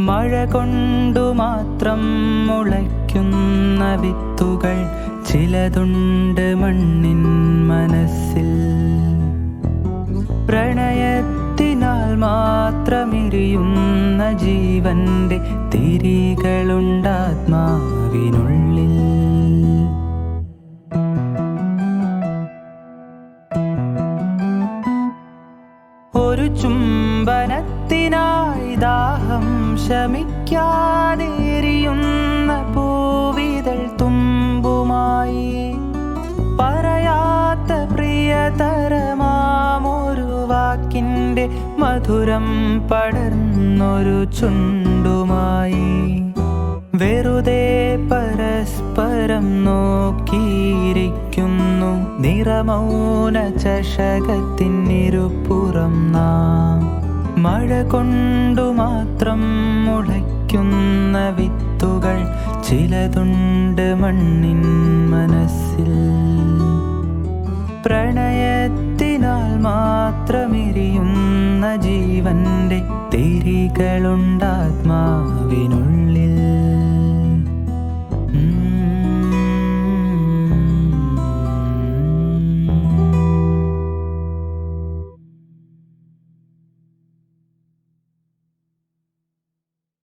മഴ കൊണ്ടു മാത്രം മുളയ്ക്കുന്ന വിത്തുകൾ ചിലതുണ്ട് മണ്ണിൻ മനസ്സിൽ. പ്രണയത്തിനാൽ മാത്രമെരിയുന്ന ജീവന്റെ തിരികളുണ്ടാത്മാവിനുള്ളിൽ. ഒരു ചുംബനത്തിനായി ദാഹം ശമിക്കാതെരിയുന്ന പൂവിതൾ തുമ്പുമായി പറയാത്ത പ്രിയതരമാമൊരു വാക്കിൻ്റെ മധുരം പടർന്നൊരു ചുണ്ടുമായി വെറുതെ പരസ്പരം നോക്കിയിരിക്കുന്നു നിറമൗന ചഷകത്തിനിരുപുറം നാം. മഴ കൊണ്ടു മാത്രം മുളയ്ക്കുന്ന വിത്തുകൾ ചിലതുണ്ട് മണ്ണിൻ മനസ്സിൽ. പ്രണയത്തിനാൽ മാത്രമെരിയുന്ന ജീവന്റെ തിരികളുണ്ടാത്മാവിനുള്ളിൽ.